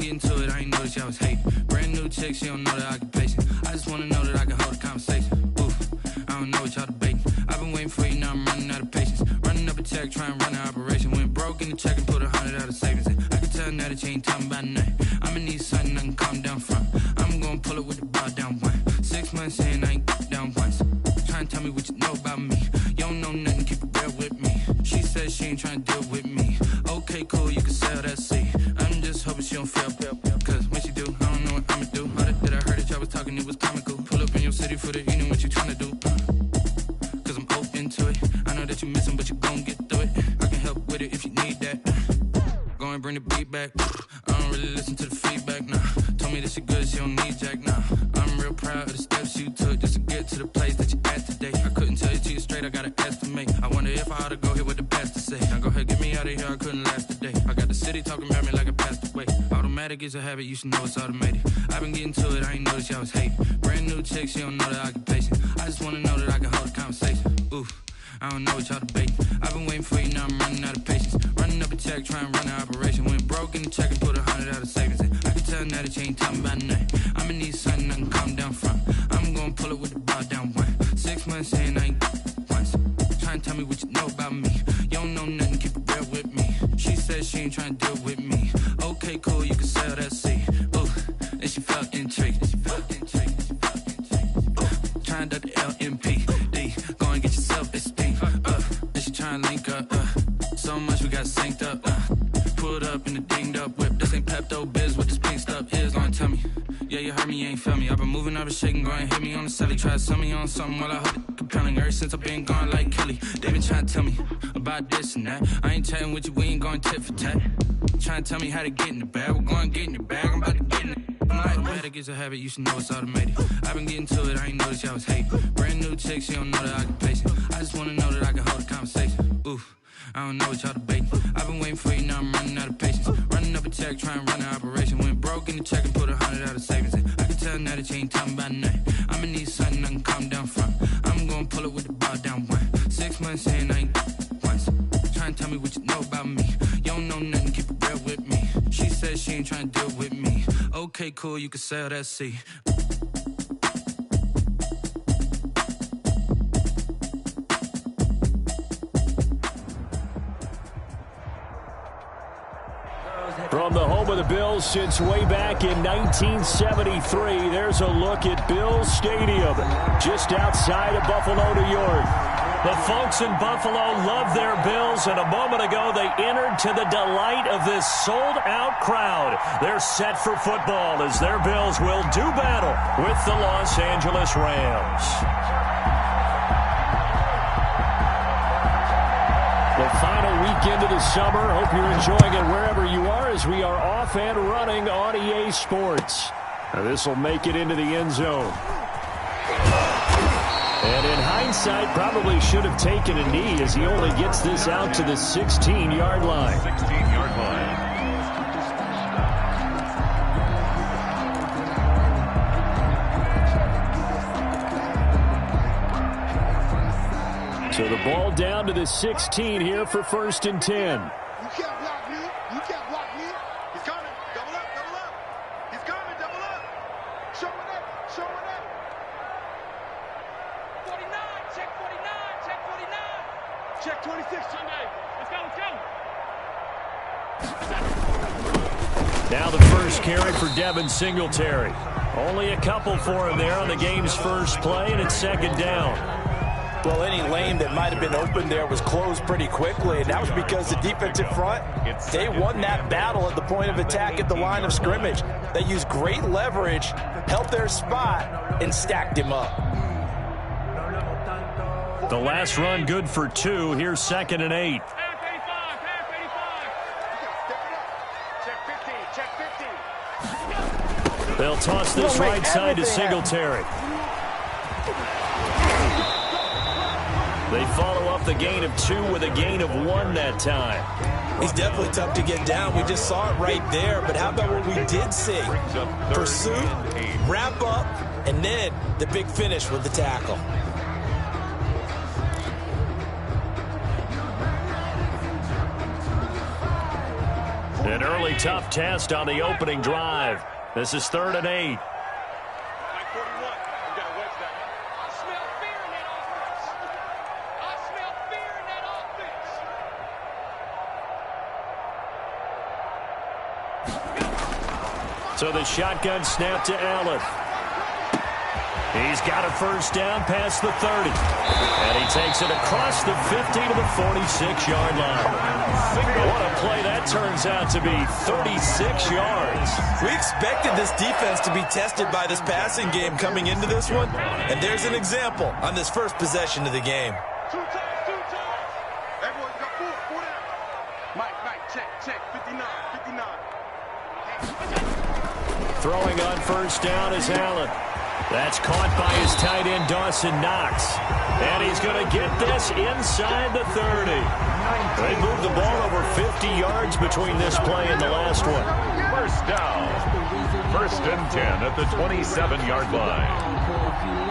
getting to it, I ain't noticed y'all was hating. Brand new chick, she don't know the occupation. I just wanna know that I can hold a conversation. Oof, I don't know what y'all debating. I've been waiting for you, now I'm running out of patience. Running up a check, trying to run an operation. Went broke in the check and put 100 out of savings in. I can tell now that you ain't talking about nothing. I'ma need something I can calm down from. I'm gonna pull it with the bar down one. 6 months in, I ain't down once. Trying to tell me what you know about me. You don't know nothing, keep it real with me. She says she ain't trying to deal with me. Okay, cool, you can sell that seat. I'm just hoping she don't fail. Cause when she do, I don't know what I'ma do. All that I heard that y'all was talking, it was comical. Pull up in your city for the evening, what you trying to do? Cause I'm open to it. I know that you missing, but you gon' get through it. I can help with it if you need that. Go and bring the beat back. I don't really listen to the feedback, nah. Told me that she good, she don't need jack, nah. I'm real proud of the steps you took just to get to the place that you at today. I couldn't tell you to you straight, I gotta estimate. I wonder if I ought to go here with the best to say. Now go ahead, get me out of here, I couldn't last a day. I got the city talking about me like I passed away. Automatic is a habit, you should know it's automated. I've been getting to it, I ain't noticed y'all was hating. Brand new chick, she don't know the occupation. I just wanna know that I can hold a conversation. Oof, I don't know what y'all debating. I've been waiting for you, now I'm running out of patience. Running up a check, trying to run an operation. Went broke in the check and put 100 out of savings in. I can tell now that you ain't talking about nothing. I'ma need something I can calm down from. I'm gonna pull it with the bar down one. 6 months in, I ain't once. Trying to tell me what you know about me. You don't know nothing, keep it real with me. She says she ain't trying to deal with me. Okay, cool, you can sell that seat. Ooh, and she felt intrigued. Trying to duck the LMPD. Go and get your self-esteem. And she trying to link up. So much we got synced up. Pulled up in the dinged up whip. This ain't Pepto-Biz, what this pink stuff is. Gonna tell me. Yeah, you heard me, you ain't feel me. I've been moving, I've been shaking, go and hit me on the celly. Try to sell me on something while I hold it compelling. Ever since I've been gone like Kelly. They been trying to tell me about this and that. I ain't chatting with you, we ain't going tit for tat. Trying to tell me how to get in the bag. We're going to get in the bag, I'm about to get in it. Automatic is a habit, you should know it's automated. I've been getting to it, I ain't noticed y'all was hating. Brand new chick, she don't know the occupation. I just wanna know that I can hold a conversation. Oof, I don't know what y'all debating. I've been waiting for you, now I'm running out of patience. Running up a check, trying to run an operation. Went broke in the check and put 100 out of savings in. I can tell now that you ain't talking about nothing. I'ma need something I can calm down from. I'm gonna pull it with the bar down one. 6 months in, I ain't once. Trying to tell me what you know about me. You don't know nothing, keep it real with me. She says she ain't trying to deal with me. Okay, cool, you can sell that seat. From the home of the Bills since way back in 1973, there's a look at Bills Stadium, just outside of Buffalo, New York. The folks in Buffalo love their Bills, and a moment ago they entered to the delight of this sold-out crowd. They're set for football as their Bills will do battle with the Los Angeles Rams. The final weekend of the summer. Hope you're enjoying it wherever you are as we are off and running on EA Sports. Now this will make it into the end zone. And in hindsight, probably should have taken a knee as he only gets this out to the 16-yard line. 16-yard line. So the ball down to the 16 here for 1st and 10. You can't block me. You can't block me. He's coming. Double up, double up. He's coming, double up. Showing up, showing up. 49, check 49, check 49. Check 26, Sunday. Let's go, let's go. Now the first carry for Devin Singletary. Only a couple for him there on the game's first play, and it's 2nd down. Well, any lane that might have been open there was closed pretty quickly, and that was because the defensive front, they won that battle at the point of attack at the line of scrimmage. They used great leverage, held their spot, and stacked him up. The last run good for 2. Here's 2nd and 8. They'll toss this right side to Singletary. They follow up the gain of 2 with a gain of 1 that time. He's definitely tough to get down. We just saw it right there. But how about what we did see? Pursuit, wrap up, and then the big finish with the tackle. An early tough test on the opening drive. This is 3rd and 8. So the shotgun snap to Allen. He's got a first down past the 30. And he takes it across the 50 to the 46-yard line. What a play that turns out to be, 36 yards. We expected this defense to be tested by this passing game coming into this one. And there's an example on this first possession of the game. Two times. Everyone's got four down. Mike, check, 59. Throwing on first down is Allen. That's caught by his tight end, Dawson Knox. And he's going to get this inside the 30. They moved the ball over 50 yards between this play and the last one. First down. 1st and 10 at the 27-yard line.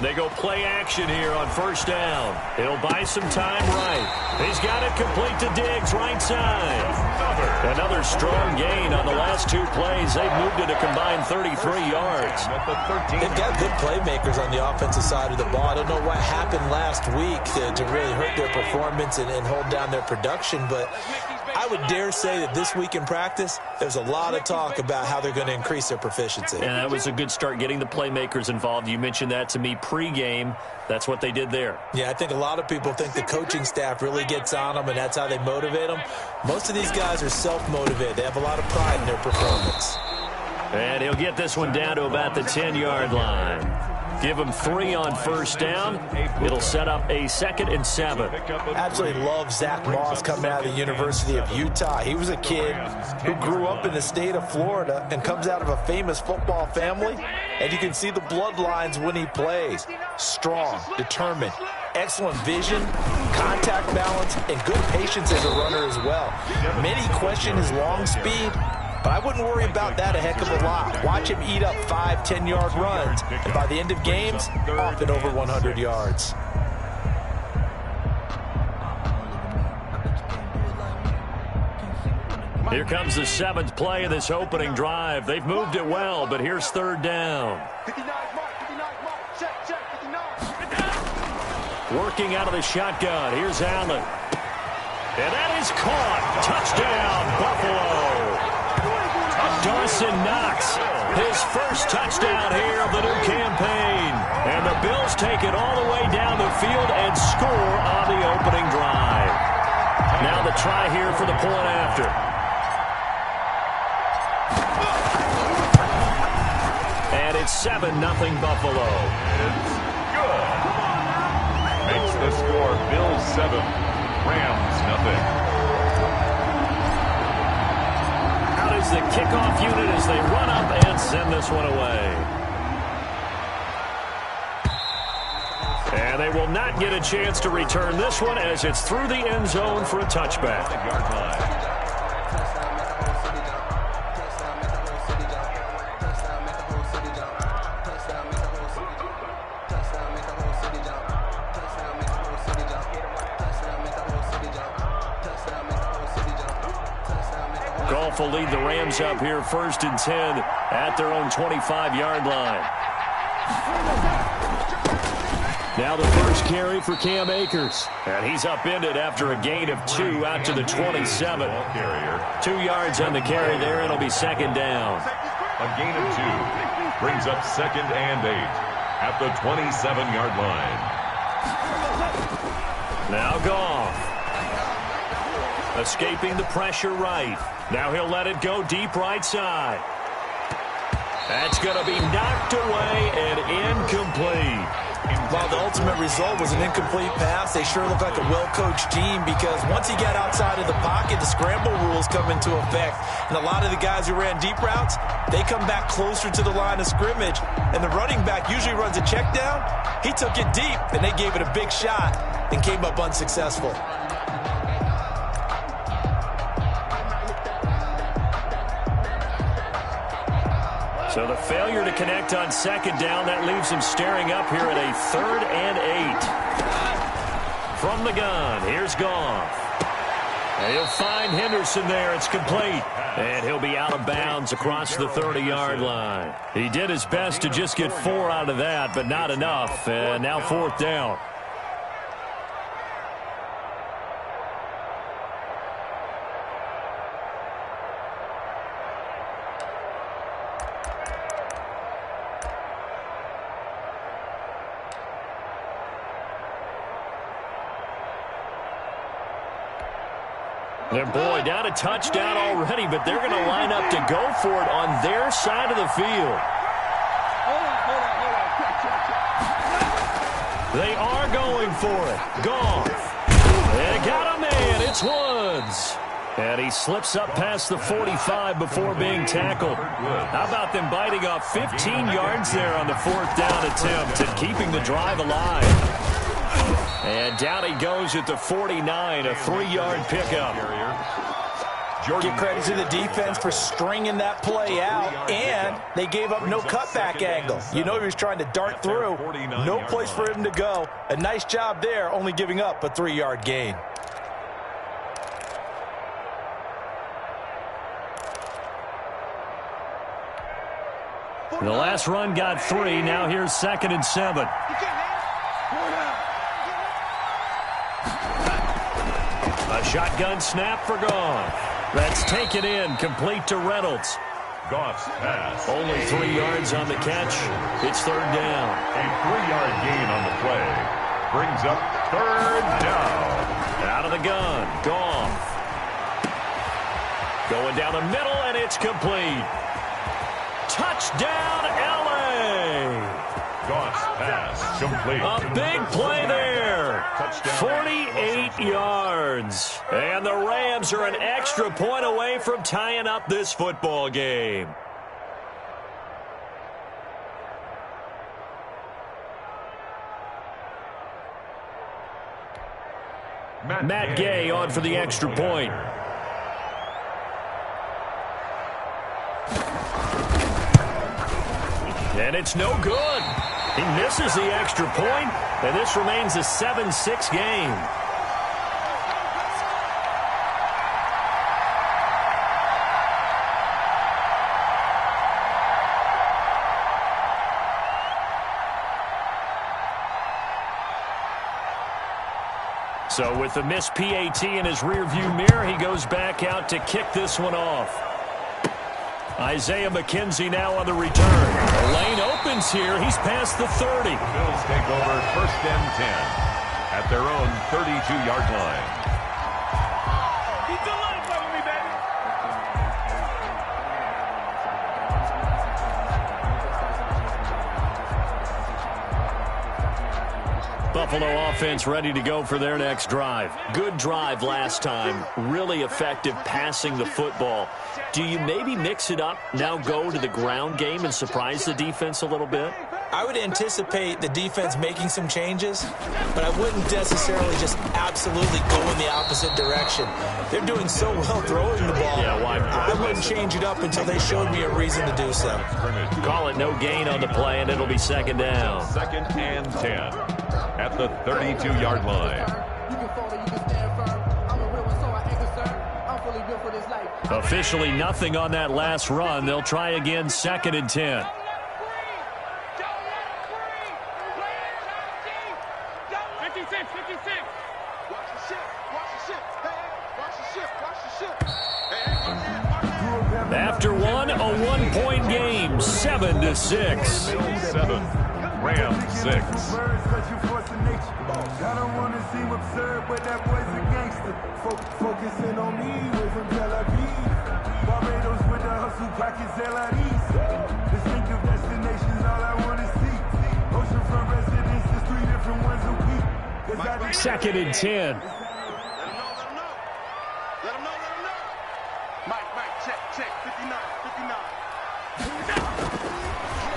They go play action here on first down. He'll buy some time right. He's got it complete to Diggs, right side. Another strong gain on the last 2 plays. They've moved it a combined 33 yards. They've got good playmakers on the offensive side of the ball. I don't know what happened last week to really hurt their performance and hold down their production, but I would dare say that this week in practice, there's a lot of talk about how they're going to increase their proficiency. And that was a good start, getting the playmakers involved. You mentioned that to me pregame. That's what they did there. Yeah, I think a lot of people think the coaching staff really gets on them, and that's how they motivate them. Most of these guys are self-motivated. They have a lot of pride in their performance. And he'll get this one down to about the 10-yard line. Give him 3 on first down. It'll set up a 2nd and 7. Absolutely love Zach Moss coming out of the University of Utah. He was a kid who grew up in the state of Florida and comes out of a famous football family. And you can see the bloodlines when he plays. Strong, determined, excellent vision, contact balance, and good patience as a runner as well. Many question his long speed, but I wouldn't worry about that a heck of a lot. Watch him eat up 5-10-yard runs, and by the end of games, often over 100 yards. Here comes the 7th play of this opening drive. They've moved it well, but here's 3rd down. 59 mark, check, 59. Working out of the shotgun, here's Allen. And that is caught. Touchdown, Buffalo. Dawson Knox, his first touchdown here of the new campaign. And the Bills take it all the way down the field and score on the opening drive. Now the try here for the point after. And it's 7-0 Buffalo. It's good. Makes the score Bills 7, Rams 0. The kickoff unit as they run up and send this one away. And they will not get a chance to return this one as it's through the end zone for a touchback. Golf will lead the Rams up here 1st and 10 at their own 25-yard line. Now the first carry for Cam Akers. And he's upended after a gain of 2 out to the 27. 2 yards on the carry there. It'll be 2nd down. A gain of 2 brings up 2nd and 8 at the 27-yard line. Now Goff. Escaping the pressure right. Now he'll let it go deep right side. That's going to be knocked away and incomplete. While the ultimate result was an incomplete pass, they sure look like a well-coached team because once he got outside of the pocket, the scramble rules come into effect. And a lot of the guys who ran deep routes, they come back closer to the line of scrimmage. And the running back usually runs a check down. He took it deep, and they gave it a big shot and came up unsuccessful. So the failure to connect on second down, that leaves him staring up here at a 3rd and 8. From the gun, here's Goff. And he'll find Henderson there. It's complete. And he'll be out of bounds across the 30-yard line. He did his best to just get 4 out of that, but not enough. And now 4th down. And boy, down a touchdown already, but they're going to line up to go for it on their side of the field. They are going for it. Goff. And got a man. It's Woods. And he slips up past the 45 before being tackled. How about them biting off 15 yards there on the 4th down attempt and keeping the drive alive? And down he goes at the 49, a 3-yard pickup. Give credit to the defense for stringing that play out, and they gave up no cutback angle. You know he was trying to dart through. No place for him to go. A nice job there, only giving up a 3-yard gain. The last run got 3. Now here's 2nd and 7. A shotgun snap for Goff. That's taken in, complete to Reynolds. Goff's pass. Only 3 yards on the catch. It's 3rd down. A 3-yard gain on the play. Brings up 3rd down. Out of the gun, Goff. Going down the middle, and it's complete. Touchdown, LA! Goff's pass complete. A big play there. 48 yards. And the Rams are an extra point away from tying up this football game. Matt Gay on for the extra point. And it's no good. He misses the extra point, and this remains a 7-6 game. So with the missed PAT in his rearview mirror, he goes back out to kick this one off. Isaiah McKenzie now on the return. The lane opens here. He's past the 30. Bills take over 1st and 10 at their own 32-yard line. He's the line play with me, baby. Buffalo offense ready to go for their next drive. Good drive last time. Really effective passing the football. Do you maybe mix it up, now go to the ground game and surprise the defense a little bit? I would anticipate the defense making some changes, but I wouldn't necessarily just absolutely go in the opposite direction. They're doing so well throwing the ball. Yeah, why? I wouldn't change it up until they showed me a reason to do so. Call it no gain on the play, and it'll be 2nd down. 2nd and 10 at the 32-yard line. Officially nothing on that last run. They'll try again, 2nd and 10. After one, a 1-point game, 7-6. 7, Rams 6. I don't want to seem absurd, but that boy's a gangster. Focusing on me, way from Tel Aviv. Barbados with the hustle, pockets LIDs. Distinctive destinations, all I want to see. Oceanfront residences, 3 different ones a week. 2nd and 10. Let him know. Mike, check, 59.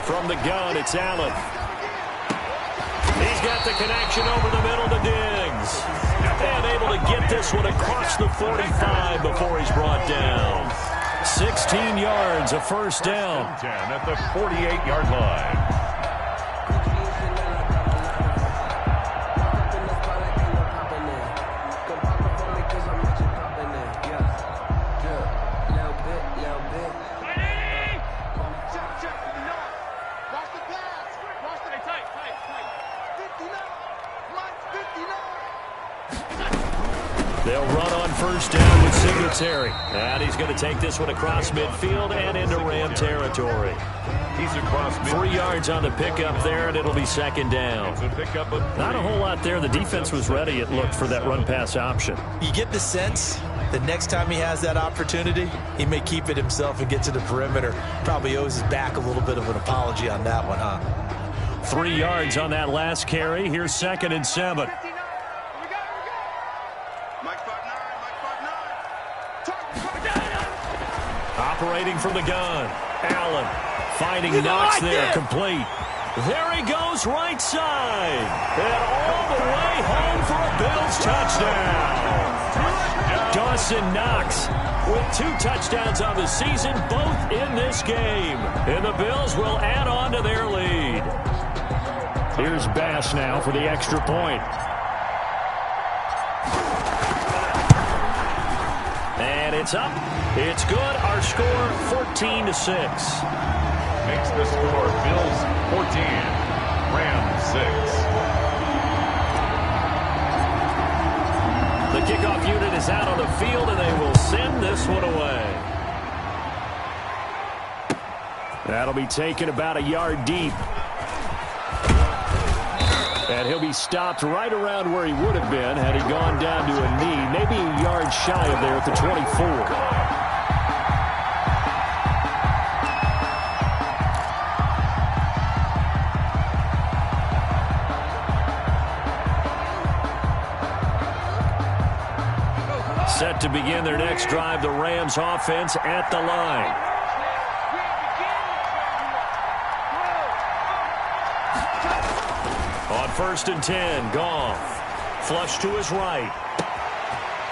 From the gun, it's Allen. He's got the connection over the middle to Diggs. And able to get this one across the 45 before he's brought down. 16 yards, a first down. 10 at the 48-yard line. They'll run on first down with Singletary. And he's going to take this one across midfield and into Ram territory. He's across midfield. 3 yards on the pickup there, and it'll be second down. It's a pickup of 3. Not a whole lot there. The defense was ready, it looked, for that run-pass option. You get the sense the next time he has that opportunity, he may keep it himself and get to the perimeter. Probably owes his back a little bit of an apology on that one, huh? 3 yards on that last carry. Here's 2nd and 7. Operating from the gun. Allen finding Knox there, complete. There he goes, right side. And all the way home for a Bills touchdown. Dawson Knox with 2 touchdowns on the season, both in this game. And the Bills will add on to their lead. Here's Bass now for the extra point. And it's up. It's good. Our score, 14-6. Makes the score Bills 14, Rams 6. The kickoff unit is out on the field, and they will send this one away. That'll be taken about a yard deep. And he'll be stopped right around where he would have been had he gone down to a knee, maybe a yard shy of there at the 24. Set to begin their next drive, the Rams offense at the line. On 1st and 10, Goff. Flush to his right.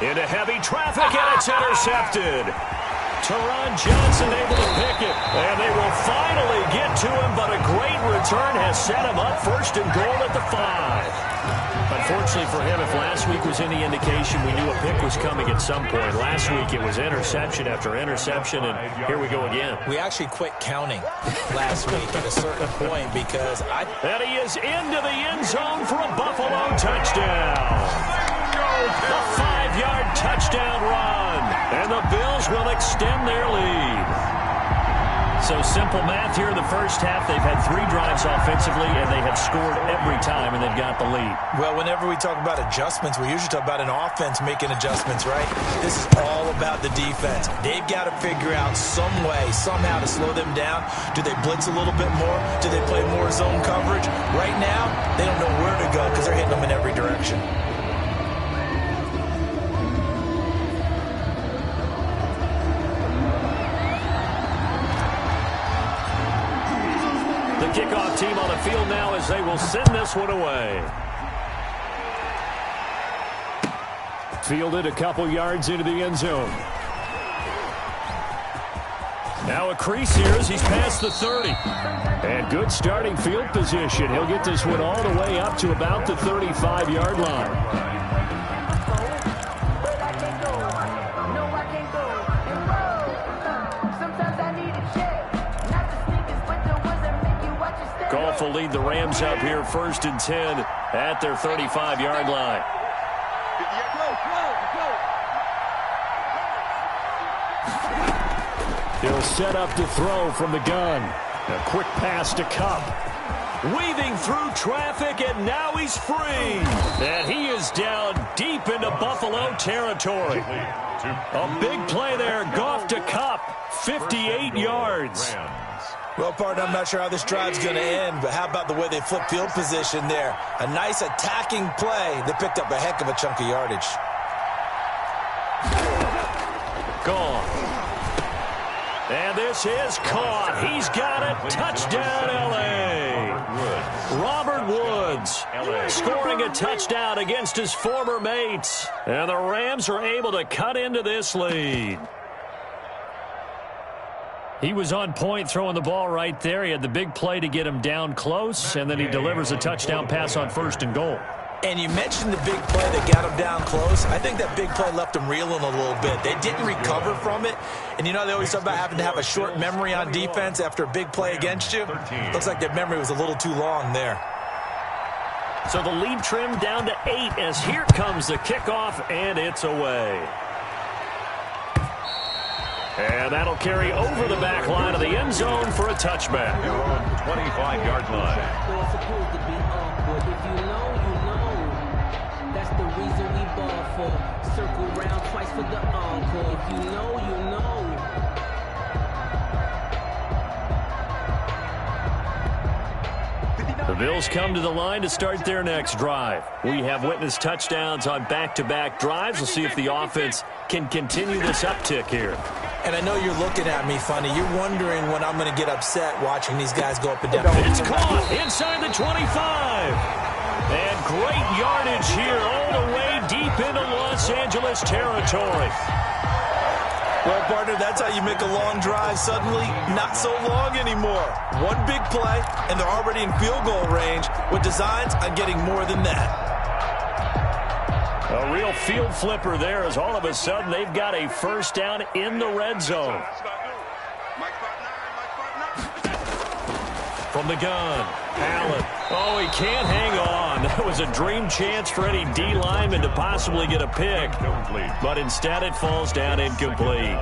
Into heavy traffic, and it's intercepted. Teron Johnson able to pick it. And they will finally get to him, but a great return has set him up 1st and goal at the 5. Unfortunately for him, if last week was any indication, we knew a pick was coming at some point. Last week it was interception after interception, and here we go again. We actually quit counting last week at a certain point because And he is into the end zone for a Buffalo touchdown. A 5-yard touchdown run, and the Bills will extend their lead. So simple math here in the first half. They've had 3 drives offensively, and they have scored every time, and they've got the lead. Well, whenever we talk about adjustments, we usually talk about an offense making adjustments, right? This is all about the defense. They've got to figure out some way, somehow to slow them down. Do they blitz a little bit more? Do they play more zone coverage? Right now, they don't know where to go because they're hitting them in every direction. Kickoff team on the field now as they will send this one away. Fielded a couple yards into the end zone. Now a crease here as he's past the 30. And good starting field position. He'll get this one all the way up to about the 35-yard line. Goff will lead the Rams up here 1st and 10 at their 35-yard line. He'll set up to throw from the gun. A quick pass to Kupp. Weaving through traffic, and now he's free. And he is down deep into Buffalo territory. A big play there. Goff to Kupp. 58 yards. Well, partner, I'm not sure how this drive's going to end, but how about the way they flip field position there? A nice attacking play that picked up a heck of a chunk of yardage. Gone. And this is caught. He's got it. Touchdown, L.A. Robert Woods scoring a touchdown against his former mates. And the Rams are able to cut into this lead. He was on point throwing the ball right there. He had the big play to get him down close, and then he delivers a touchdown pass on 1st and goal. And you mentioned the big play that got him down close. I think that big play left him reeling a little bit. They didn't recover from it. And you know they always talk about having to have a short memory on defense after a big play against you. Looks like their memory was a little too long there. So the lead trimmed down to 8 as here comes the kickoff, and it's away. And that'll carry over the back line of the end zone for a touchback. You're on the 25-yard line. That's the reason we ball for. Circle round twice for the encore. If you know, you know. The Bills come to the line to start their next drive. We have witnessed touchdowns on back-to-back drives. We'll see if the offense can continue this uptick here. And I know you're looking at me funny. You're wondering when I'm going to get upset watching these guys go up and down. It's caught inside the 25. And great yardage here all the way deep into Los Angeles territory. Well, partner, that's how you make a long drive suddenly not so long anymore. One big play, and they're already in field goal range with designs on getting more than that. A real field flipper there as all of a sudden they've got a first down in the red zone. From the gun, Allen. Oh, he can't hang on. That was a dream chance for any D lineman to possibly get a pick. But instead it falls down incomplete.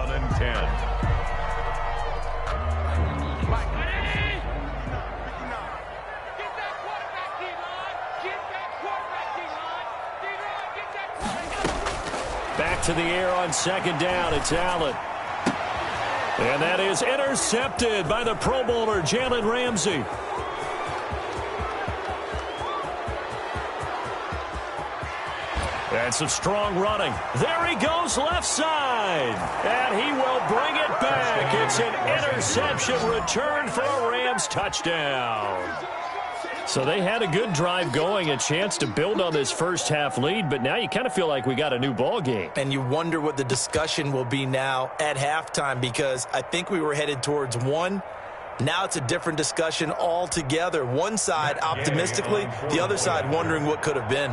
Back to the air on 2nd down. It's Allen. And that is intercepted by the Pro Bowler, Jalen Ramsey. And some strong running. There he goes left side. And he will bring it back. It's an interception return for a Rams touchdown. So they had a good drive going, a chance to build on this first half lead, but now you kind of feel like we got a new ball game. And you wonder what the discussion will be now at halftime, because I think we were headed towards 1. Now it's a different discussion altogether. One side optimistically, the other side wondering what could have been.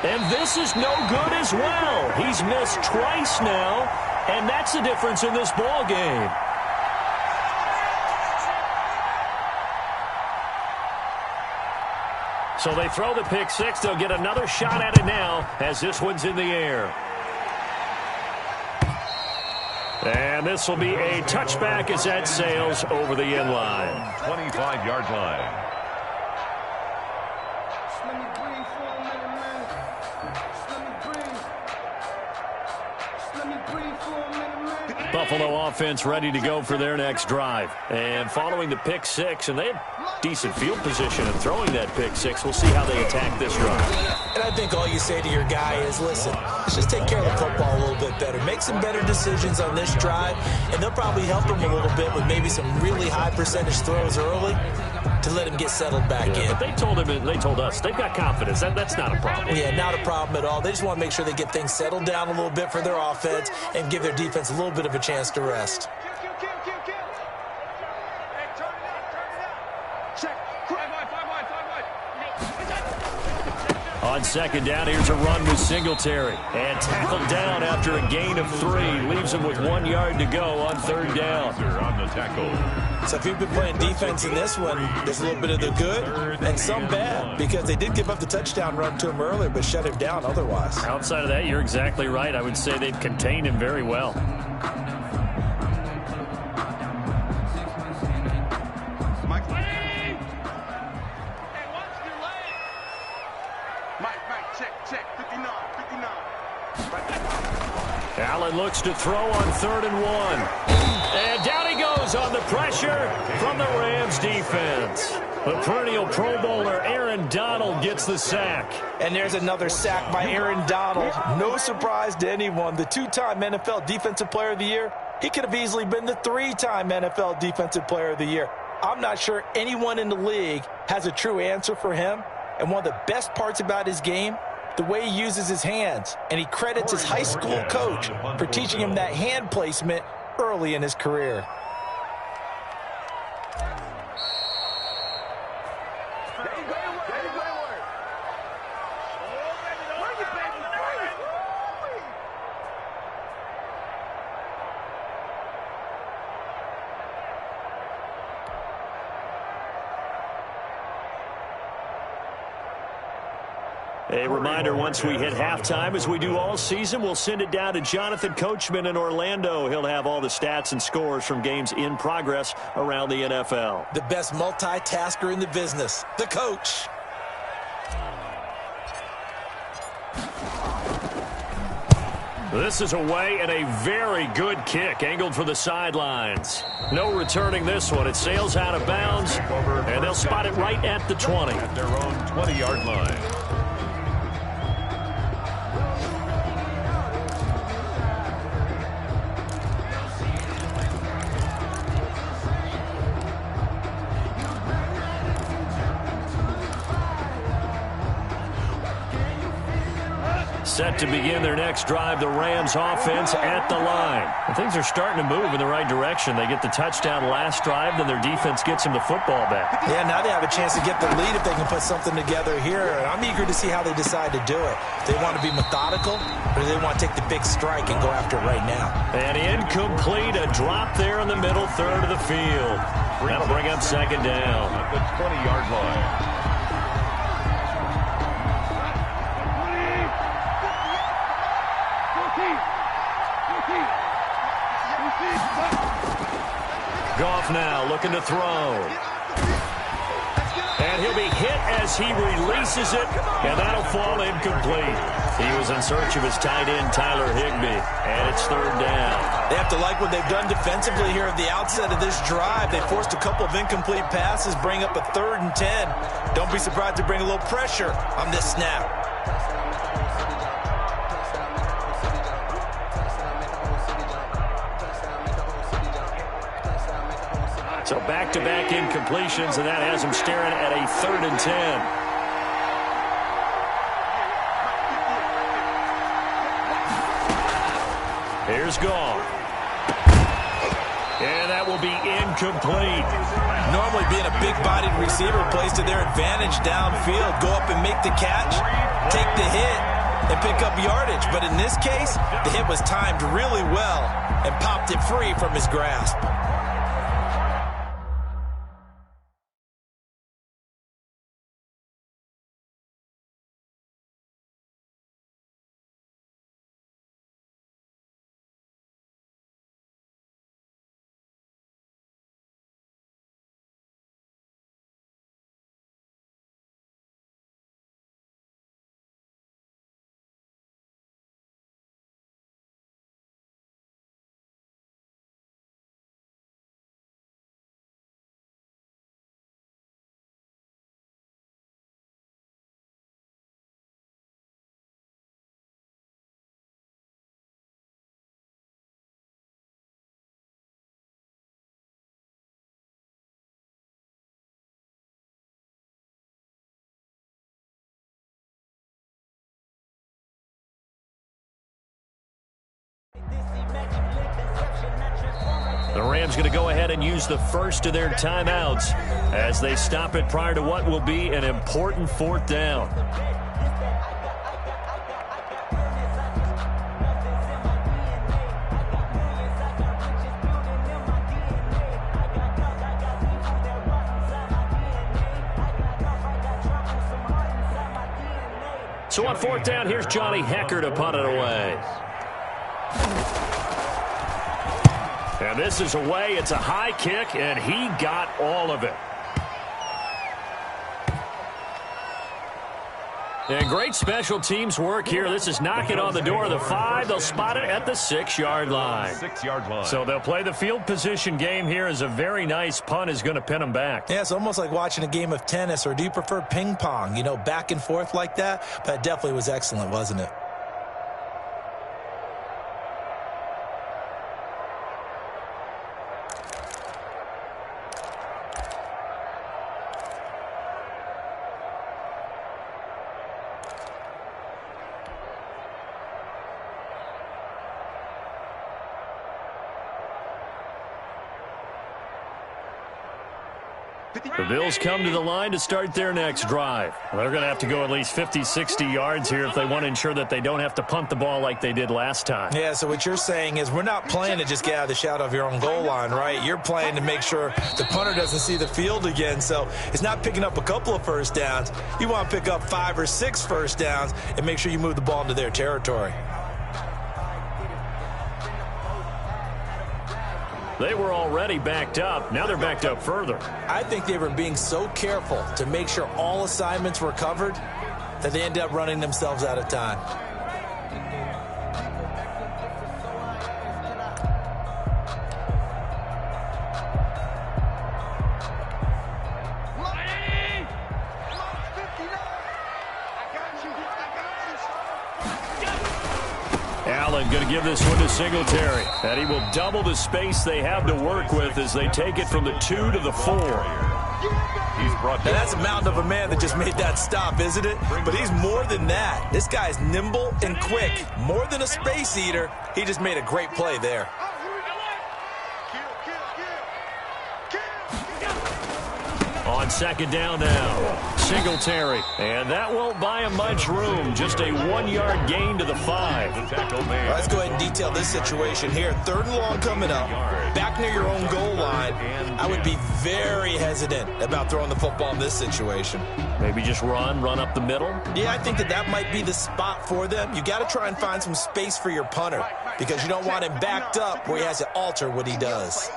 And this is no good as well. He's missed twice now, and that's the difference in this ball game. So they throw the pick six. They'll get another shot at it now as this one's in the air. And this will be a touchback as that sails over the end line. 25-yard line. Buffalo offense ready to go for their next drive. And following the pick six, and they had decent field position in throwing that pick six. We'll see how they attack this drive. And I think all you say to your guy is, listen, let's just take care of the football a little bit better. Make some better decisions on this drive, and they'll probably help him a little bit with maybe some really high percentage throws early to let him get settled back in. But they told us they've got confidence. That's not a problem. Yeah, not a problem at all. They just want to make sure they get things settled down a little bit for their offense and give their defense a little bit of a chance to rest. On 2nd down, here's a run with Singletary. And tackled down after a gain of 3. Leaves him with 1 yard to go on 3rd down. On the tackle. So if you've been playing defense in this one, there's a little bit of the good and some bad, because they did give up the touchdown run to him earlier but shut him down otherwise. Outside of that, you're exactly right. I would say they've contained him very well. Allen looks to throw on 3rd and 1. And down he goes on the pressure from the Rams defense. The perennial Pro Bowler Aaron Donald gets the sack. And there's another sack by Aaron Donald. No surprise to anyone. The 2-time NFL Defensive Player of the Year. He could have easily been the 3-time NFL Defensive Player of the Year. I'm not sure anyone in the league has a true answer for him. And one of the best parts about his game, the way he uses his hands, and he credits his high school coach for teaching him that hand placement early in his career. A reminder, once we hit halftime, as we do all season, we'll send it down to Jonathan Coachman in Orlando. He'll have all the stats and scores from games in progress around the NFL. The best multitasker in the business, the coach. This is away and a very good kick, angled for the sidelines. No returning this one. It sails out of bounds, and they'll spot it right at the 20. At their own 20-yard line. Set to begin their next drive, the Rams offense at the line. And things are starting to move in the right direction. They get the touchdown last drive, then their defense gets them the football back. Yeah, now they have a chance to get the lead if they can put something together here. And I'm eager to see how they decide to do it. Do they want to be methodical, or do they want to take the big strike and go after it right now? And incomplete, a drop there in the middle third of the field. That'll bring up second down. At the 20-yard line. Goff now looking to throw. And he'll be hit as he releases it, and that'll fall incomplete. He was in search of his tight end, Tyler Higbee, and it's third down. They have to like what they've done defensively here at the outset of this drive. They forced a couple of incomplete passes, bring up a 3rd and 10. Don't be surprised to bring a little pressure on this snap. So back-to-back incompletions, and that has him staring at a 3rd and 10. Here's Goff. And that will be incomplete. Normally being a big-bodied receiver plays to their advantage downfield. Go up and make the catch, take the hit, and pick up yardage. But in this case, the hit was timed really well and popped it free from his grasp. The Rams going to go ahead and use the first of their timeouts as they stop it prior to what will be an important 4th down. So on 4th down, here's Johnny Hecker to punt it away. And this is away. It's a high kick, and he got all of it. And great special teams work here. This is knocking on the door of the 5. They'll spot it at the 6-yard line. 6-yard line. So they'll play the field position game here as a very nice punt is going to pin them back. Yeah, it's almost like watching a game of tennis, or do you prefer ping pong? You know, back and forth like that? But it definitely was excellent, wasn't it? The Bills come to the line to start their next drive. They're going to have to go at least 50, 60 yards here if they want to ensure that they don't have to punt the ball like they did last time. Yeah, so what you're saying is we're not playing to just get out of the shadow of your own goal line, right? You're playing to make sure the punter doesn't see the field again. So it's not picking up a couple of first downs. You want to pick up 5 or 6 first downs and make sure you move the ball into their territory. They were already backed up. Now they're backed up further. I think they were being so careful to make sure all assignments were covered that they ended up running themselves out of time. Allen going to give this one to Singletary. And he will double the space they have to work with as they take it from the 2 to the 4. He's brought down. Now that's a mountain of a man that just made that stop, isn't it? But he's more than that. This guy's nimble and quick. More than a space eater. He just made a great play there. On second down now, Singletary. And that won't buy him much room. Just a 1-yard gain to the 5. Let's go ahead and detail this situation here. 3rd and long coming up. Back near your own goal line. I would be very hesitant about throwing the football in this situation. Maybe just run up the middle? Yeah, I think that might be the spot for them. You got to try and find some space for your punter because you don't want him backed up where he has to alter what he does.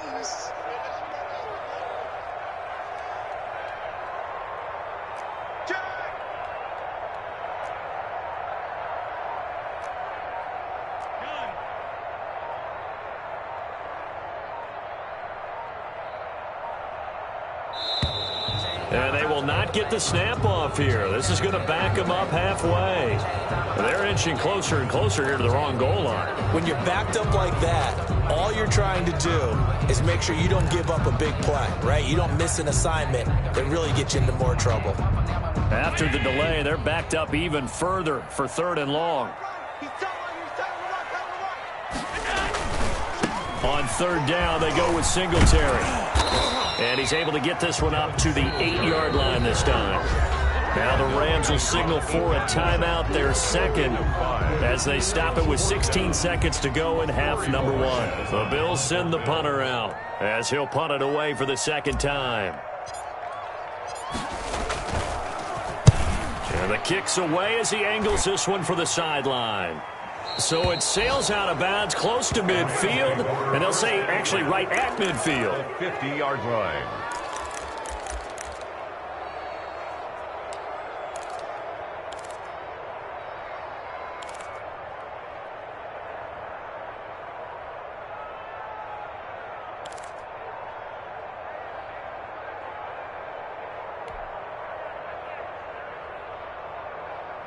And they will not get the snap off here. This is going to back them up halfway. They're inching closer and closer here to the wrong goal line. When you're backed up like that, all you're trying to do is make sure you don't give up a big play, right? You don't miss an assignment that really gets you into more trouble. After the delay, they're backed up even further for 3rd and long. On 3rd down, they go with Singletary. And he's able to get this one up to the 8-yard line this time. Now the Rams will signal for a timeout, their second, as they stop it with 16 seconds to go in half number 1. The Bills send the punter out as he'll punt it away for the second time. And the kick's away as he angles this one for the sideline. So it sails out of bounds close to midfield, and they'll say actually right at midfield. 50-yard line.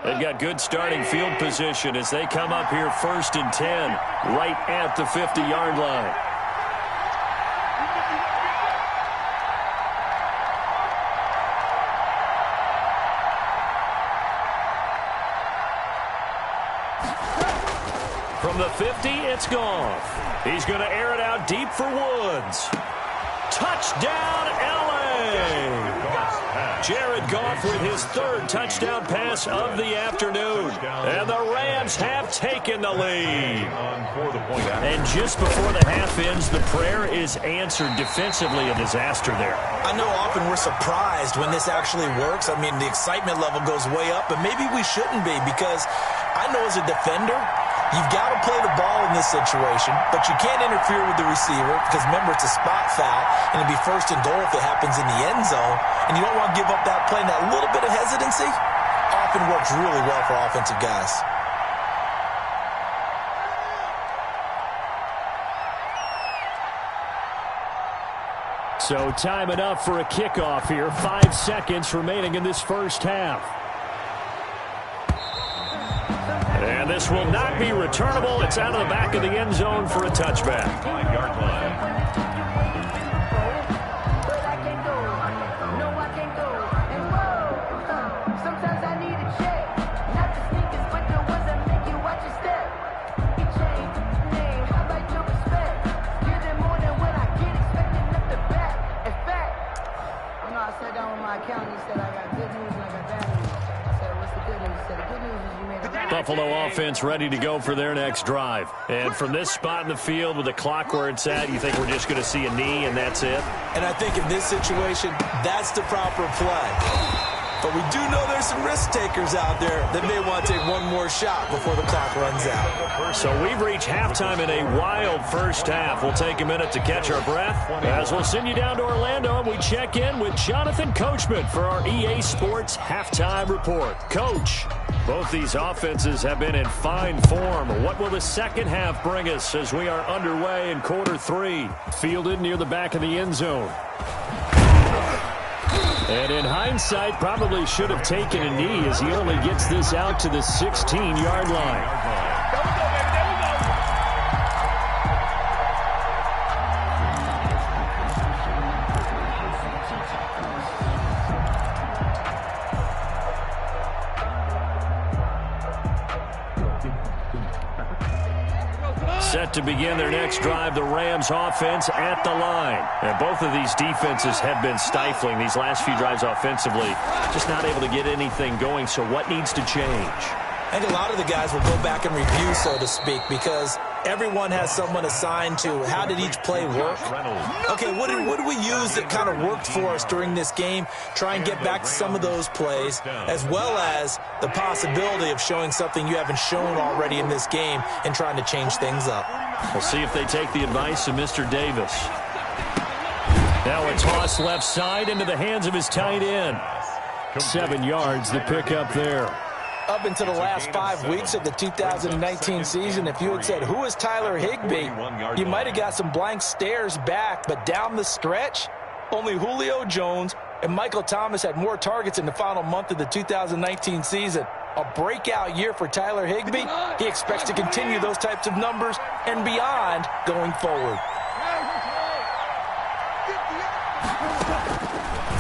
They've got good starting field position as they come up here 1st and 10, right at the 50-yard line. From the 50, it's Goff. He's going to air it out deep for Woods. Touchdown, LA! Jared Goff with his 3rd touchdown pass of the afternoon. And the Rams have taken the lead. And just before the half ends, the prayer is answered defensively. A disaster there. I know often we're surprised when this actually works. I mean, the excitement level goes way up, but maybe we shouldn't be because I know as a defender, you've got to play the ball in this situation, but you can't interfere with the receiver because, remember, it's a spot foul, and it'll be 1st and goal if it happens in the end zone, and you don't want to give up that play. And that little bit of hesitancy often works really well for offensive guys. So time enough for a kickoff here. 5 seconds remaining in this first half. And this will not be returnable. It's out of the back of the end zone for a touchback. 5-yard line. Buffalo offense ready to go for their next drive. And from this spot in the field with the clock where it's at, you think we're just going to see a knee and that's it? And I think in this situation, that's the proper play. But we do know there's some risk takers out there that may want to take one more shot before the clock runs out. So we've reached halftime in a wild first half. We'll take a minute to catch our breath as we'll send you down to Orlando and we check in with Jonathan Coachman for our EA Sports Halftime Report. Coach, both these offenses have been in fine form. What will the second half bring us as we are underway in quarter 3? Fielded near the back of the end zone. And in hindsight, probably should have taken a knee as he only gets this out to the 16-yard line. Set to begin their next drive, the Rams offense at the line. And both of these defenses have been stifling these last few drives offensively. Just not able to get anything going, so what needs to change? I think a lot of the guys will go back and review, so to speak, because everyone has someone assigned to how did each play work. Okay, what did we use that kind of worked for us during this game? Try and get back to some of those plays, as well as the possibility of showing something you haven't shown already in this game and trying to change things up. We'll see if they take the advice of Mr. Davis. Now a toss left side into the hands of his tight end. 7 yards, the pickup there. Up into the last 5 weeks of the 2019 season, if you had said, who is Tyler Higbee, you might have got some blank stares back, but down the stretch, only Julio Jones and Michael Thomas had more targets in the final month of the 2019 season. A breakout year for Tyler Higbee. He expects to continue those types of numbers and beyond going forward.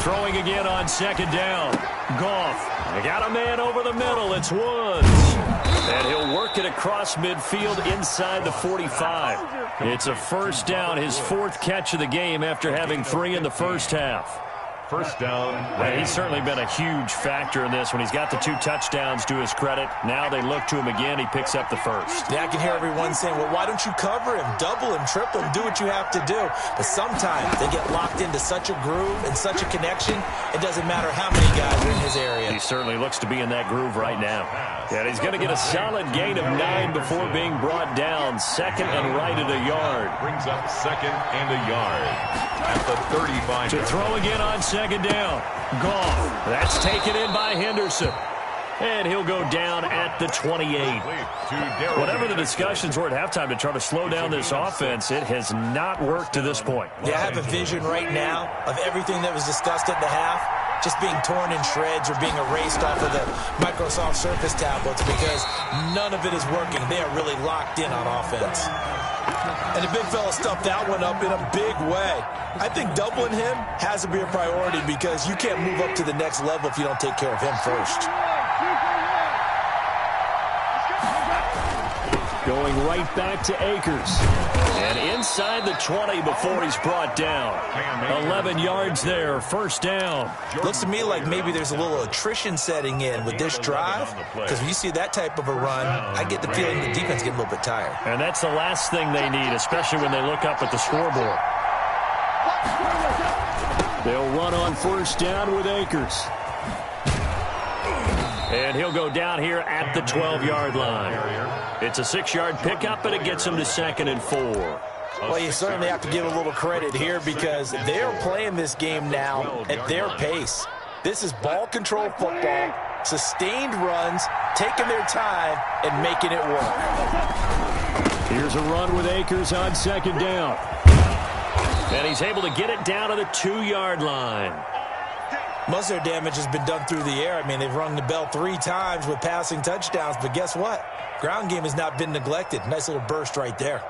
Throwing again on second down. Goff. They got a man over the middle. It's Woods. And he'll work it across midfield inside the 45. It's a first down, his 4th catch of the game after having 3 in the first half. First down. And he's certainly been a huge factor in this when he's got the 2 touchdowns to his credit. Now they look to him again. He picks up the first. Yeah, I can hear everyone saying, well, why don't you cover him, double him, triple him, do what you have to do. But sometimes they get locked into such a groove and such a connection, it doesn't matter how many guys are in his area. He certainly looks to be in that groove right now. And he's going to get a solid gain of 9 before being brought down. Second and right at a yard. Brings up second and a yard at the 35. To throw again on second down. Goff. That's taken in by Henderson. And he'll go down at the 28. Whatever the discussions were at halftime to try to slow down this offense, it has not worked to this point. Yeah, I have a vision right now of everything that was discussed at the half just being torn in shreds or being erased off of the Microsoft Surface tablets because none of it is working. They are really locked in on offense. And the big fella stuffed that one up in a big way. I think doubling him has to be a priority because you can't move up to the next level if you don't take care of him first. Going right back to Akers. And inside the 20 before he's brought down. 11 yards there, first down. Looks to me like maybe there's a little attrition setting in with this drive. Because when you see that type of a run, I get the feeling the defense getting a little bit tired. And that's the last thing they need, especially when they look up at the scoreboard. They'll run on first down with Akers. And he'll go down here at the 12-yard line. It's a 6-yard pickup, but it gets him to 2nd and 4. Well, you certainly have to give a little credit here because they're playing this game now at their pace. This is ball control football, sustained runs, taking their time, and making it work. Here's a run with Akers on second down. And he's able to get it down to the 2-yard line. Most of their damage has been done through the air. I mean, they've rung the bell 3 times with passing touchdowns, but guess what? Ground game has not been neglected. Nice little burst right there.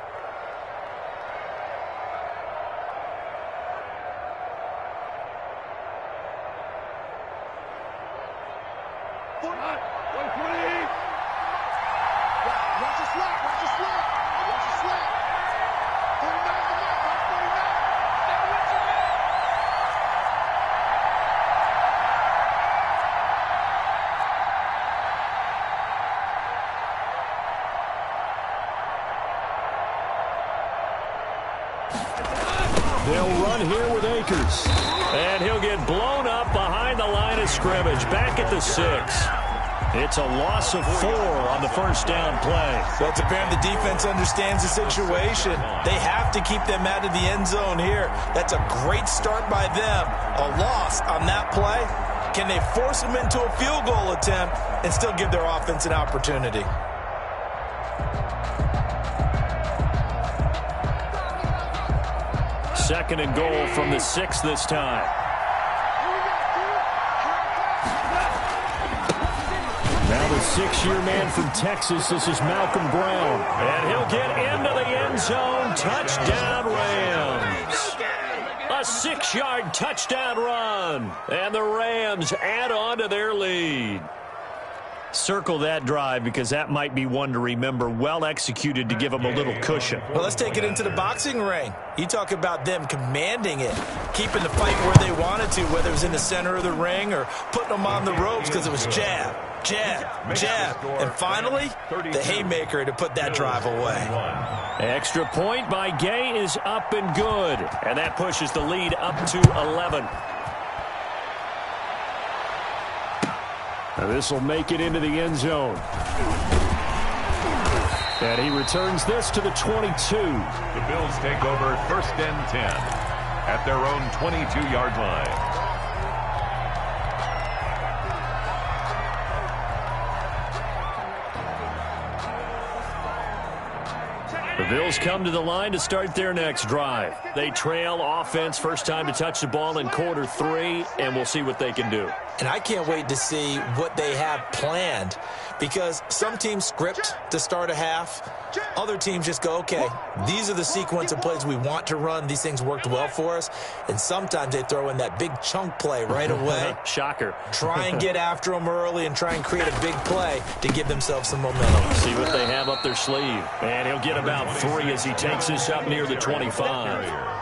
They'll run here with Akers. And he'll get blown up behind the line of scrimmage. Back at the 6. It's a loss of 4 on the first down play. So it's apparent the defense understands the situation. They have to keep them out of the end zone here. That's a great start by them. A loss on that play. Can they force them into a field goal attempt and still give their offense an opportunity? Second and goal from the 6 this time. Now the 6-year man from Texas, this is Malcolm Brown. And he'll get into the end zone. Touchdown, Rams. A 6-yard touchdown run. And the Rams add on to their lead. Circle that drive because that might be one to remember. Well executed to give them a little cushion. Well, let's take it into the boxing ring. You talk about them commanding it, keeping the fight where they wanted to, whether it was in the center of the ring or putting them on the ropes because it was jab, jab, jab. And finally, the haymaker to put that drive away. Extra point by Gay is up and good. And that pushes the lead up to 11. Now this will make it into the end zone. And he returns this to the 22. The Bills take over 1st and 10 at their own 22-yard line. The Bills come to the line to start their next drive. They trail offense, first time to touch the ball in quarter 3, and we'll see what they can do. And I can't wait to see what they have planned because some teams script to start a half. Other teams just go, okay, these are the sequence of plays we want to run. These things worked well for us. And sometimes they throw in that big chunk play right away. Shocker. Try and get after them early and try and create a big play to give themselves some momentum. See what they have up their sleeve. And he'll get about 3 as he takes this up near the 25.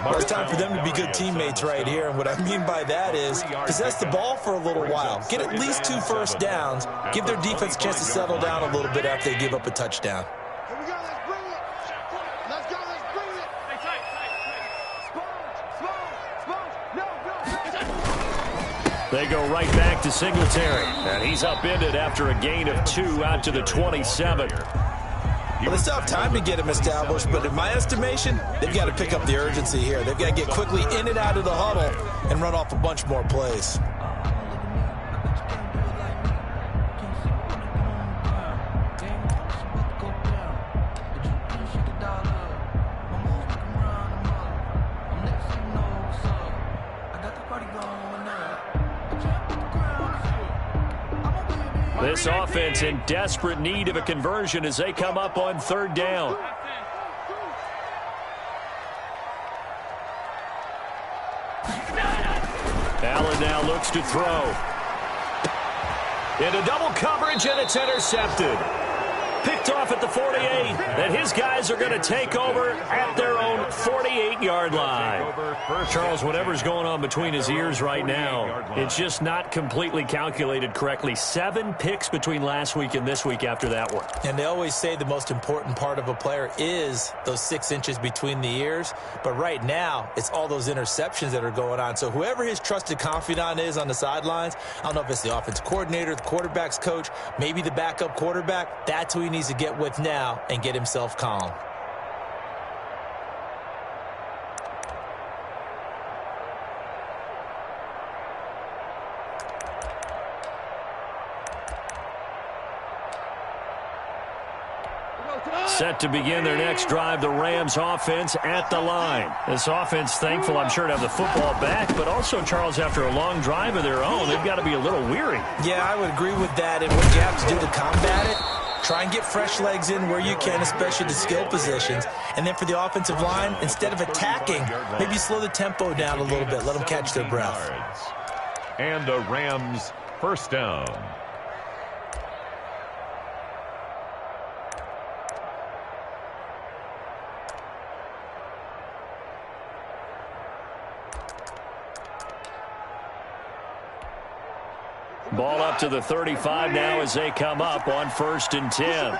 Well, it's time for them to be good teammates right here. And what I mean by that is possess the ball for a little while. Get at least 2 first downs. Give their defense a chance to settle down a little bit after they give up a touchdown. Here we go, let's bring it. Let's go, let's bring it. Sponge. They go right back to Singletary. And he's upended after a gain of 2 out to the 27. Well, they still have time to get him established, but in my estimation, they've got to pick up the urgency here. They've got to get quickly in and out of the huddle and run off a bunch more plays. This offense in desperate need of a conversion as they come up on 3rd down. Allen now looks to throw. Into double coverage, and it's intercepted. Picked off at the 48, and his guys are going to take over at their own 48-yard line. Charles, whatever's going on between his ears right now, it's just not completely calculated correctly. 7 picks between last week and this week after that one. And they always say the most important part of a player is those 6 inches between the ears. But right now, it's all those interceptions that are going on. So whoever his trusted confidant is on the sidelines, I don't know if it's the offensive coordinator, the quarterback's coach, maybe the backup quarterback, that's who he needs to get with now and get himself calm. Set to begin their next drive, the Rams offense at the line. This offense thankful, I'm sure, to have the football back, but also, Charles, after a long drive of their own, they've got to be a little weary. Yeah, I would agree with that. And what you have to do to combat it, try and get fresh legs in where you can, especially the skill positions. And then for the offensive line, instead of attacking, maybe slow the tempo down a little bit. Let them catch their breath. And a Rams first down. Ball up to the 35 now as they come up on 1st and 10.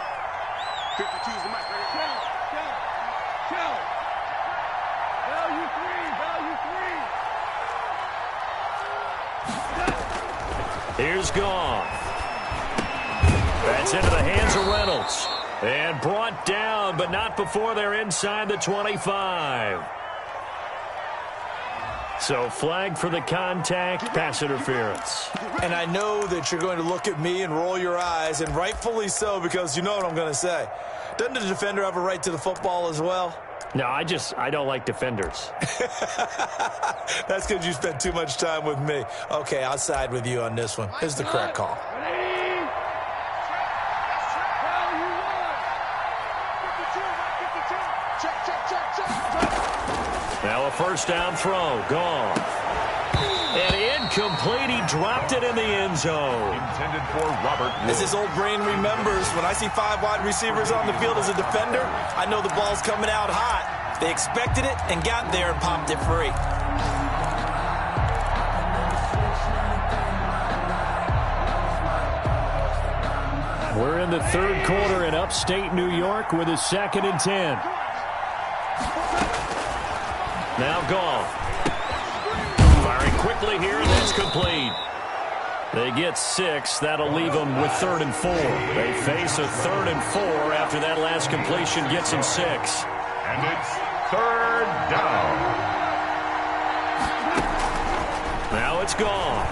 Here's Goff. That's into the hands of Reynolds. And brought down, but not before they're inside the 25. So flag for the contact, pass interference. And I know that you're going to look at me and roll your eyes, and rightfully so, because you know what I'm going to say. Doesn't the defender have a right to the football as well? No, I don't like defenders. That's because you spent too much time with me. Okay, I'll side with you on this one. Here's the correct call. Now a first down throw. Gone. And incomplete. He dropped it in the end zone. Intended for Robert Woods. As his old brain remembers, when I see 5 wide receivers on the field as a defender, I know the ball's coming out hot. They expected it and got there and popped it free. We're in the third quarter in upstate New York with a 2nd and 10. Now Goff. Firing quickly here, and that's complete. They get 6. That'll leave them with 3rd and 4. They face a 3rd and 4 after that last completion gets them 6. And it's 3rd down. Now it's Goff.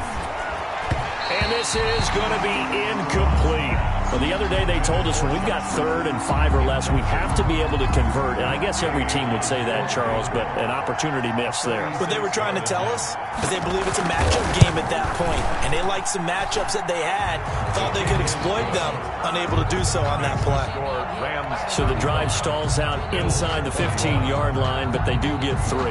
And this is going to be incomplete. Well, the other day they told us when we've got 3rd and 5 or less, we have to be able to convert. And I guess every team would say that, Charles, but an opportunity missed there. What they were trying to tell us is they believe it's a matchup game at that point. And they liked some matchups that they had, thought they could exploit them, unable to do so on that play. So the drive stalls out inside the 15-yard line, but they do get 3.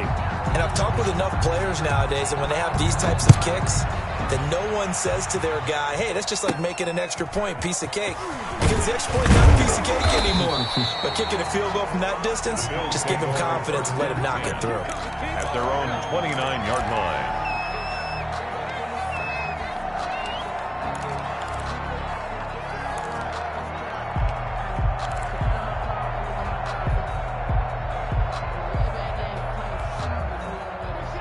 And I've talked with enough players nowadays, and when they have these types of kicks, then no one says to their guy, hey, that's just like making an extra point, piece of cake. Because the extra point is not a piece of cake anymore. But kicking a field goal from that distance, just give him confidence and let him knock it through. At their own 29-yard line.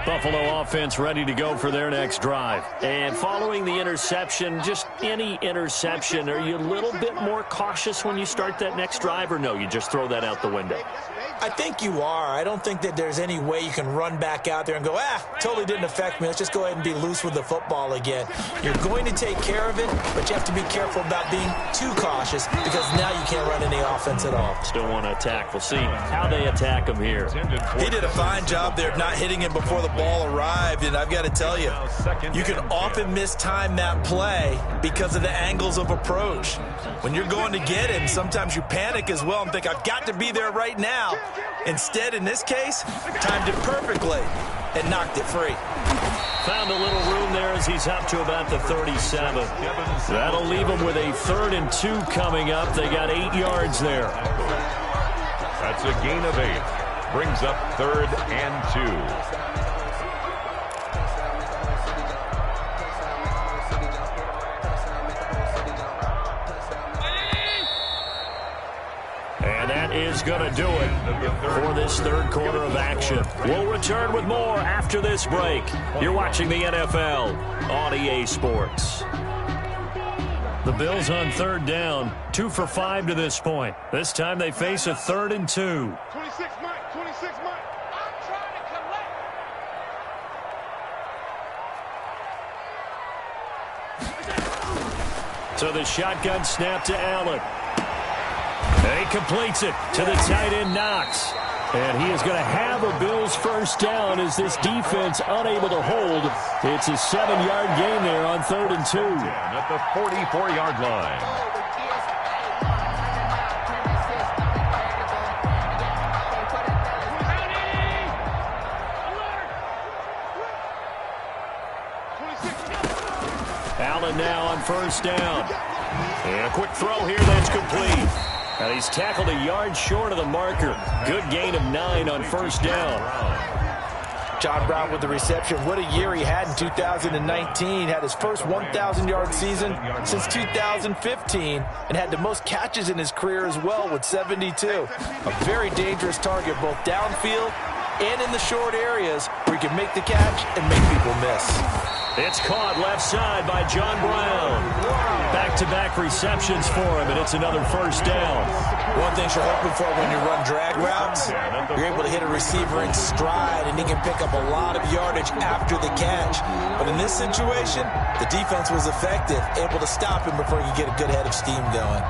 Buffalo offense ready to go for their next drive. And following the interception, just any interception, are you a little bit more cautious when you start that next drive, or no, you just throw that out the window? I think you are. I don't think that there's any way you can run back out there and go, totally didn't affect me. Let's just go ahead and be loose with the football again. You're going to take care of it, but you have to be careful about being too cautious because now you can't run any offense at all. Still want to attack. We'll see how they attack him here. He did a fine job there of not hitting him before the ball arrived, and I've got to tell you, you can often mistime that play because of the angles of approach. When you're going to get him, sometimes you panic as well and think, I've got to be there right now. Instead, in this case, timed it perfectly and knocked it free. Found a little room there as he's up to about the 37. That'll leave him with a 3rd and 2 coming up. They got 8 yards there. That's a gain of 8. Brings up 3rd and 2. And that is going to do it for this third quarter of action. We'll return with more after this break. You're watching the NFL on EA Sports. The Bills on 3rd down, 2 for 5 to this point. This time they face a 3rd and 2. 26 Mike, 26 Mike. I'm trying to collect. So the shotgun snap to Allen. And he completes it to the tight end, Knox. And he is going to have a Bills first down as this defense unable to hold. It's a 7-yard gain there on 3rd and 2. At the 44-yard line. Allen now on first down. And a quick throw here that's complete. And he's tackled a yard short of the marker. Good gain of 9 on first down. John Brown with the reception. What a year he had in 2019. Had his first 1,000-yard season since 2015 and had the most catches in his career as well with 72. A very dangerous target both downfield and in the short areas where he can make the catch and make people miss. It's caught left side by John Brown. Back-to-back receptions for him, and it's another first down. One thing you're hoping for when you run drag routes, you're able to hit a receiver in stride, and he can pick up a lot of yardage after the catch. But in this situation, the defense was effective, able to stop him before he could get a good head of steam going.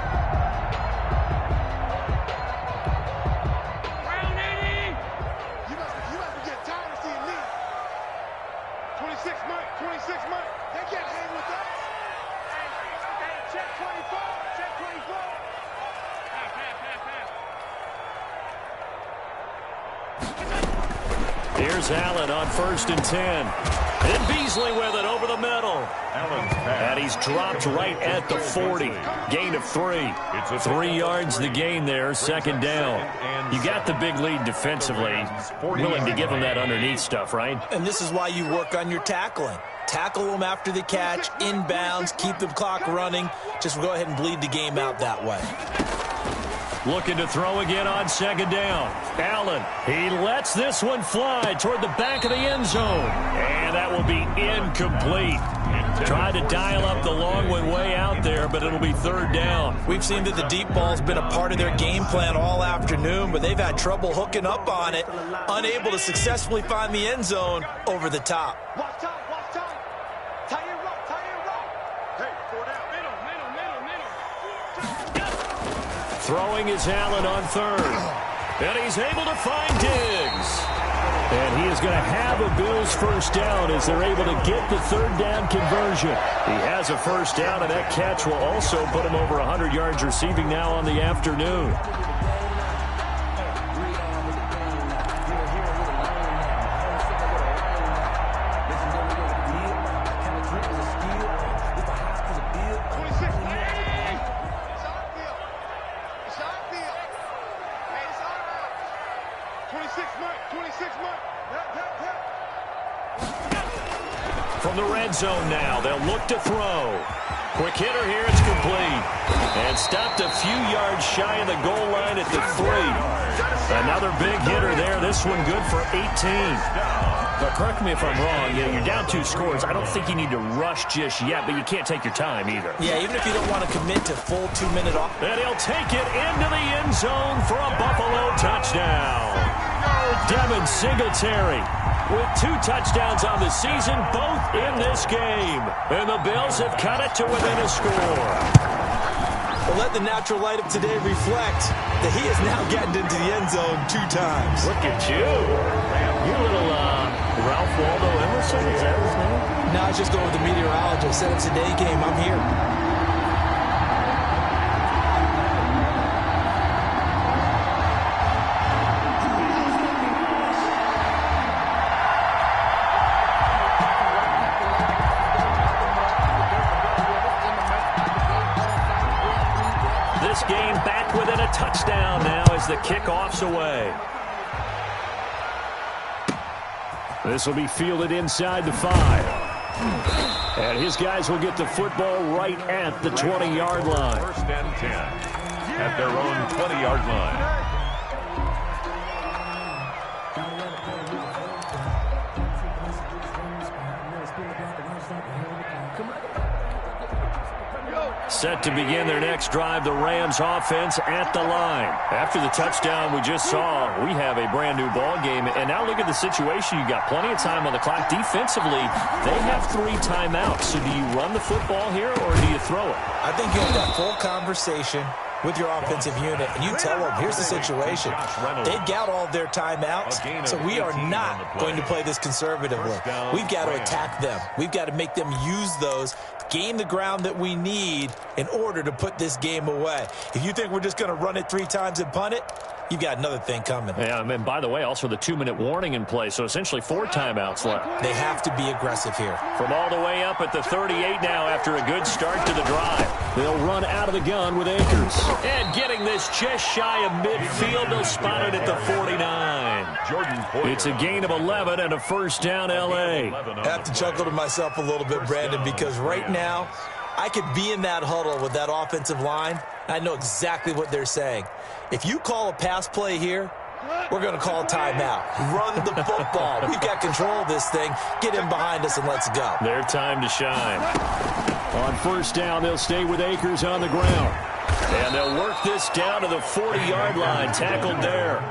Here's Allen on 1st and 10. And Beasley with it over the middle. And he's dropped right at the 40. Gain of 3. 3 yards the gain there, 2nd down. You got the big lead defensively. Willing to give him that underneath stuff, right? And this is why you work on your tackling. Tackle them after the catch, inbounds, keep the clock running. Just go ahead and bleed the game out that way. Looking to throw again on 2nd down. Allen, he lets this one fly toward the back of the end zone. And that will be incomplete. Tried to dial up the long one way out there, but it'll be 3rd down. We've seen that the deep ball's been a part of their game plan all afternoon, but they've had trouble hooking up on it, unable to successfully find the end zone over the top. Watch time. Tie your rope. Hey, 4 down. Middle. Throwing is Allen on 3rd. And he's able to find Diggs. And he is going to have a Bills first down as they're able to get the 3rd down conversion. He has a first down, and that catch will also put him over 100 yards receiving now on the afternoon. From the red zone now, they'll look to throw. Quick hitter here, it's complete. And stopped a few yards shy of the goal line at the 3. Another big hitter there, this one good for 18. But correct me if I'm wrong, you're down 2 scores. I don't think you need to rush just yet, but you can't take your time either. Yeah, even if you don't want to commit to full 2-minute off. And he'll take it into the end zone for a Buffalo touchdown. Devin Singletary with 2 touchdowns on the season, both in this game. And the Bills have cut it to within a score. Well, let the natural light of today reflect that he has now gotten into the end zone 2 times. Look at you. You little Ralph Waldo Emerson, is that his name? No, I was just going with the meteorologist. Said it's a day game. I'm here. This game back within a touchdown now as the kickoff's away. This will be fielded inside the 5. And his guys will get the football right at the 20-yard line. 1st and 10 at their own 20-yard line. Set to begin their next drive, the Rams offense at the line. After the touchdown we just saw, we have a brand new ball game. And now look at the situation. You got plenty of time on the clock. Defensively, they have 3 timeouts. So do you run the football here or do you throw it? I think you have that full conversation with your offensive unit, and you tell them, here's the situation. They've got all their timeouts, so we are not going to play this conservatively. We've got to attack them. We've got to make them use those, gain the ground that we need in order to put this game away. If you think we're just going to run it 3 times and punt it, you've got another thing coming. Yeah, and by the way, also the 2-minute warning in play, so essentially 4 timeouts left. They have to be aggressive here. From all the way up at the 38 now after a good start to the drive. They'll run out of the gun with Akers. And getting this just shy of midfield, they'll spot it at the 49. It's a gain of 11 and a first down, L.A. I have to chuckle to myself a little bit, Brandon, because right now I could be in that huddle with that offensive line. I know exactly what they're saying. If you call a pass play here, we're going to call a timeout. Run the football. We've got control of this thing. Get him behind us and let's go. Their time to shine. On first down, they'll stay with Akers on the ground. And they'll work this down to the 40-yard line. Tackled there.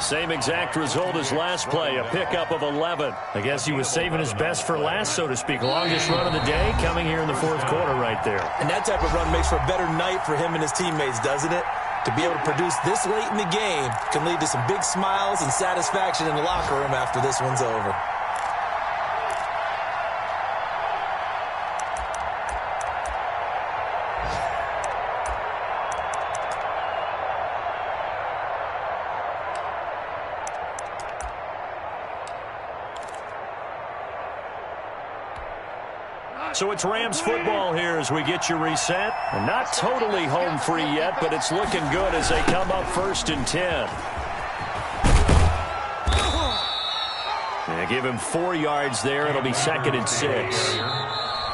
Same exact result as last play, a pickup of 11. I guess he was saving his best for last, so to speak. Longest run of the day coming here in the fourth quarter right there. And that type of run makes for a better night for him and his teammates, doesn't it? To be able to produce this late in the game can lead to some big smiles and satisfaction in the locker room after this one's over. So it's Rams football here as we get you reset. And not totally home free yet, but it's looking good as they come up 1st and 10. And give him 4 yards there. It'll be 2nd and 6.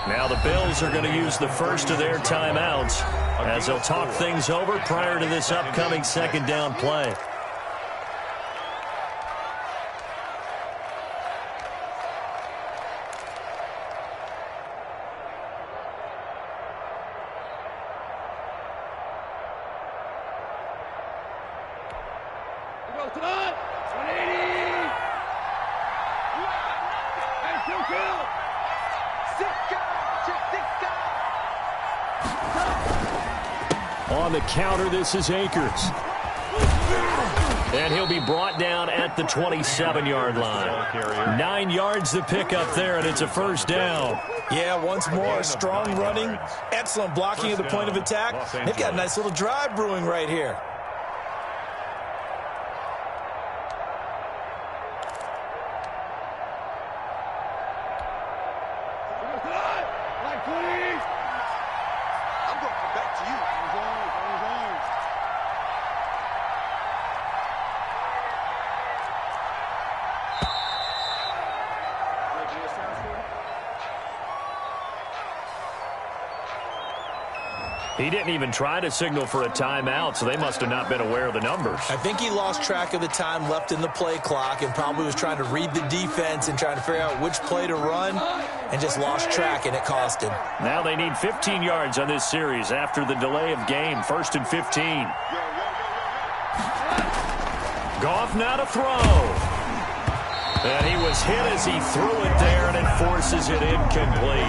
Now the Bills are going to use the first of their timeouts as they'll talk things over prior to this upcoming 2nd down play. On the counter, this is Akers. And he'll be brought down at the 27-yard line. 9 yards to pick up there, and it's a first down. Yeah, once more, strong running, excellent blocking at the point of attack. They've got a nice little drive brewing right here. He didn't even try to signal for a timeout, so they must have not been aware of the numbers. I think he lost track of the time left in the play clock and probably was trying to read the defense and trying to figure out which play to run and just lost track, and it cost him. Now they need 15 yards on this series after the delay of game. 1st and 15. Goff now to throw. And he was hit as he threw it there, and it forces it incomplete.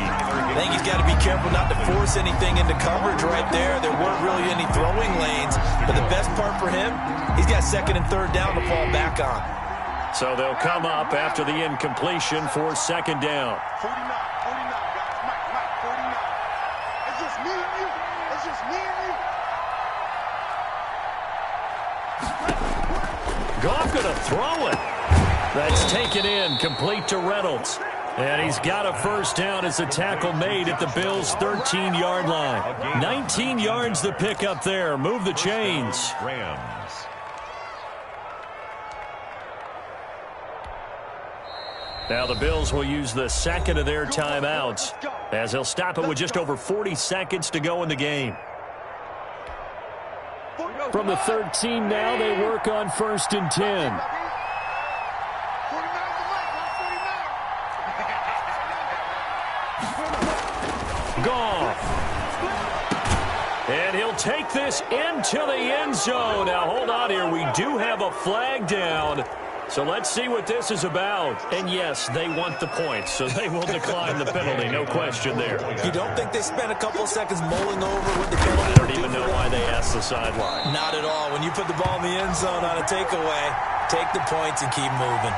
I think he's got to be careful not to force anything into coverage right there. There weren't really any throwing lanes. But the best part for him, he's got 2nd and 3rd down to fall back on. So they'll come up after the incompletion for 2nd down. 49, guys. Mike, 49. It's just me and you. It's just me and you. Goff going to throw it. That's taken in, complete to Reynolds. And he's got a first down as the tackle made at the Bills' 13-yard line. 19 yards to pick up there. Move the chains. Rams. Now the Bills will use the 2nd of their timeouts as they'll stop it with just over 40 seconds to go in the game. From the 13 now, they work on 1st and 10. Goff. And he'll take this into the end zone. Now, hold on here. We do have a flag down. So let's see what this is about. And, yes, they want the points, so they will decline the penalty. No question there. You don't think they spent a couple of seconds mulling over what the penalty? I don't even know why they asked the sideline. Not at all. When you put the ball in the end zone on a takeaway, take the points and keep moving.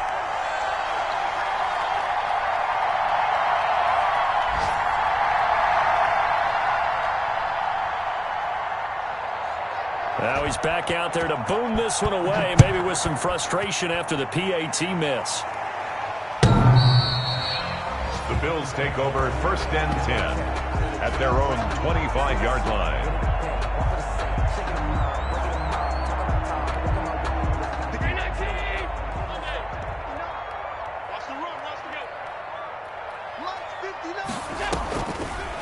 Now he's back out there to boom this one away, maybe with some frustration after the PAT miss. The Bills take over 1st and 10 at their own 25-yard line.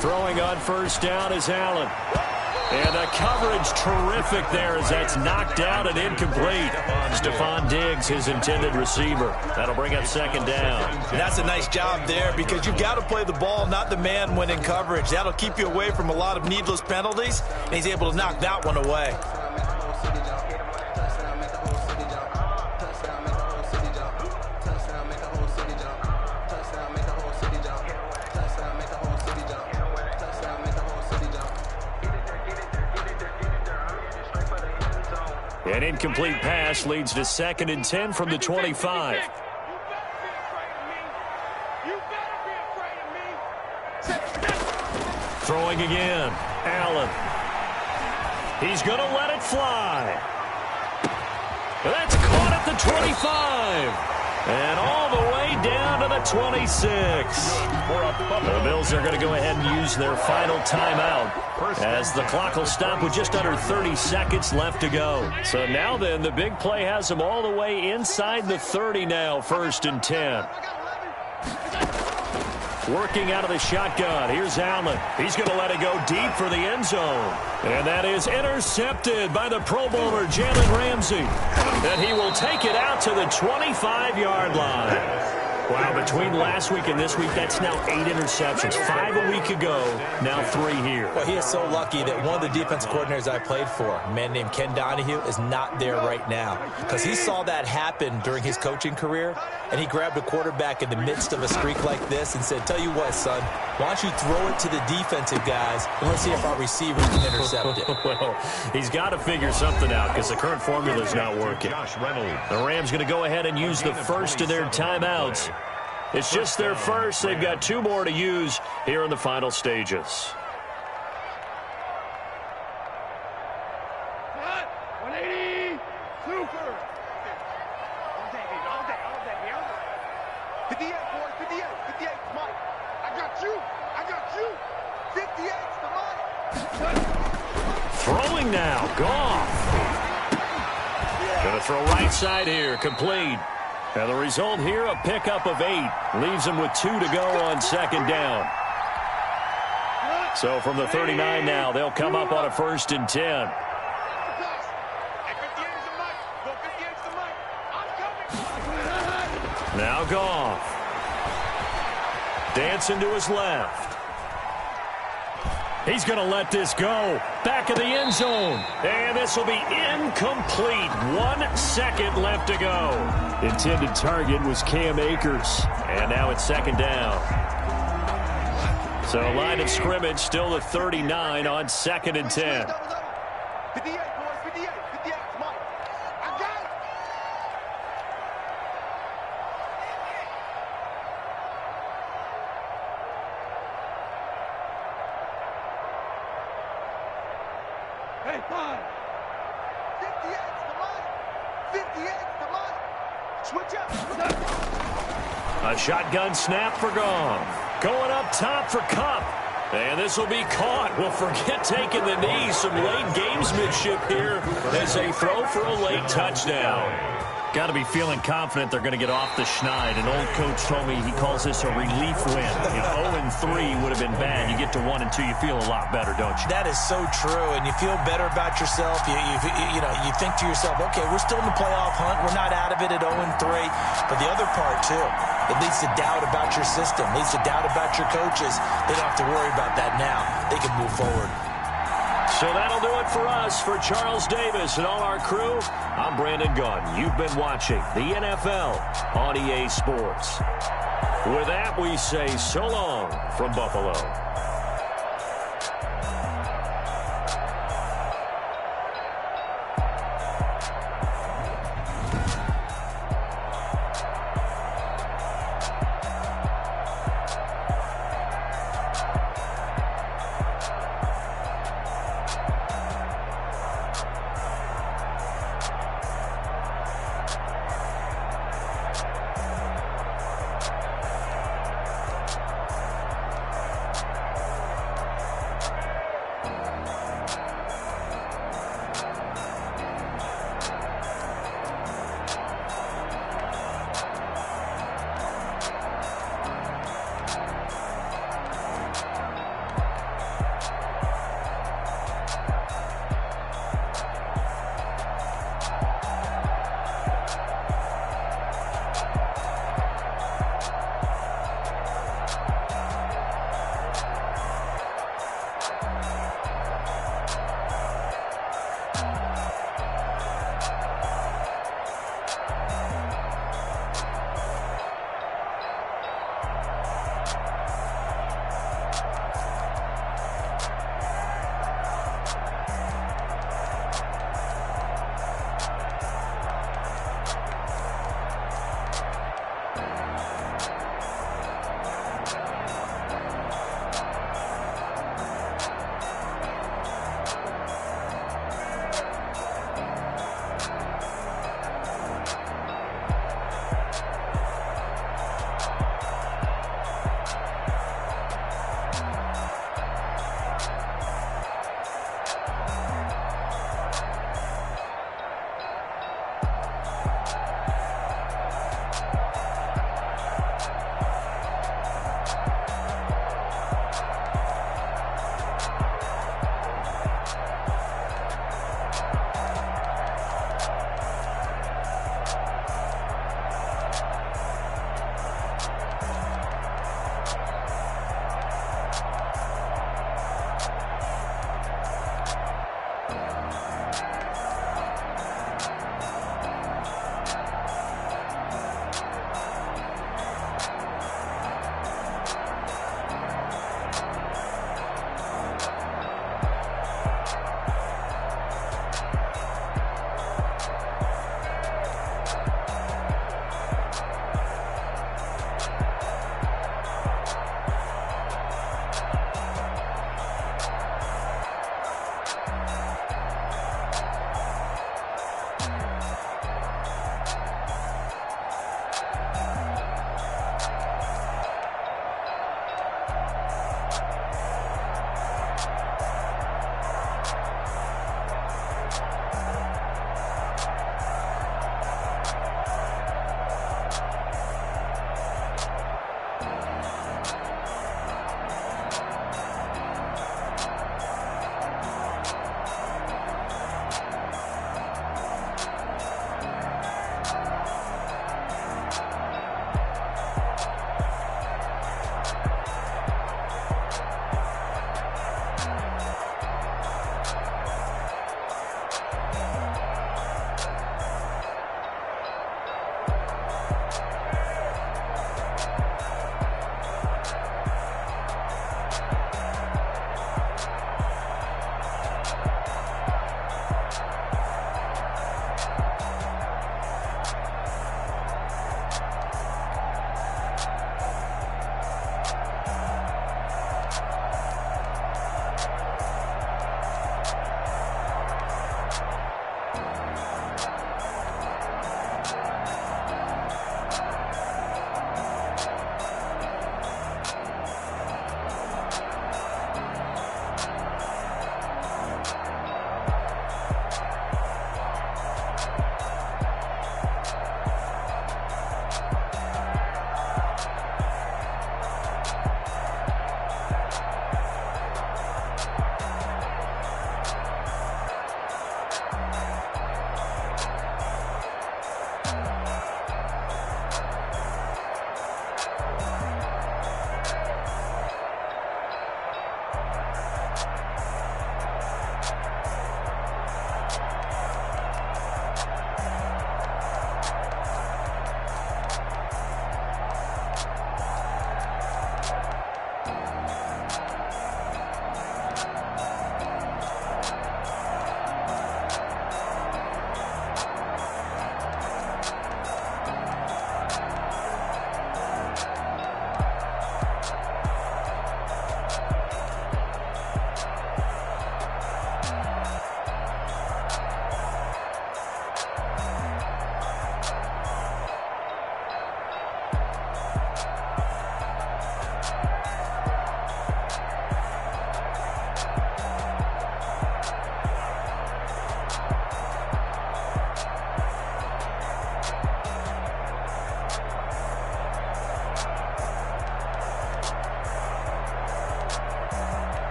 Throwing on first down is Allen. And the coverage terrific there as that's knocked out and incomplete. Stephon Diggs, his intended receiver. That'll bring up second down. And that's a nice job there because you've got to play the ball, not the man when in coverage. That'll keep you away from a lot of needless penalties, and he's able to knock that one away. An incomplete pass leads to 2nd and 10 from the 25. Throwing again. Allen. He's going to let it fly. That's caught at the 25. And all the way down to the 26. The Bills are going to go ahead and use their final timeout as the clock will stop with just under 30 seconds left to go. So now then, the big play has them all the way inside the 30 now, 1st and 10. Working out of the shotgun. Here's Allen. He's going to let it go deep for the end zone. And that is intercepted by the Pro Bowler, Jalen Ramsey. And he will take it out to the 25-yard line. Wow, between last week and this week, that's now 8 interceptions. 5 a week ago, now 3 here. Well, he is so lucky that one of the defense coordinators I played for, a man named Ken Donahue, is not there right now. Because he saw that happen during his coaching career, and he grabbed a quarterback in the midst of a streak like this and said, tell you what, son, why don't you throw it to the defensive guys, and let's see if our receivers can intercept it. Well, he's got to figure something out because the current formula is not working. The Rams going to go ahead and use the first of their timeouts. It's just their first. They've got 2 more to use here in the final stages. Throwing now. Goff. Going to throw right side here. Complete. And the result here, a pickup of 8. Leaves them with 2 to go on 2nd down. So from the 39 now, they'll come up on a 1st and 10. Now Goff. Dancing to his left. He's going to let this go. Back of the end zone. And this will be incomplete. 1 second left to go. Intended target was Cam Akers. And now it's 2nd down. So line of scrimmage still at 39 on 2nd and 10. 58, boys, 58, 58, Mike. I got it. Hey, 5. 58's the money. 58's the money. Switch up. A shotgun snap for Goff. Going up top for Kupp. And this will be caught. Well, forget taking the knee. Some late gamesmanship here as they throw for a late touchdown. Got to be feeling confident they're going to get off the schneid. An old coach told me he calls this a relief win. If 0-3 would have been bad, you get to 1-2, you feel a lot better, don't you? That is so true, and you feel better about yourself. You think to yourself, okay, we're still in the playoff hunt. We're not out of it at 0-3. But the other part, too, it leads to doubt about your system, leads to doubt about your coaches. They don't have to worry about that now. They can move forward. So that'll do it for us. For Charles Davis and all our crew, I'm Brandon Gunn. You've been watching the NFL on EA Sports. With that, we say so long from Buffalo.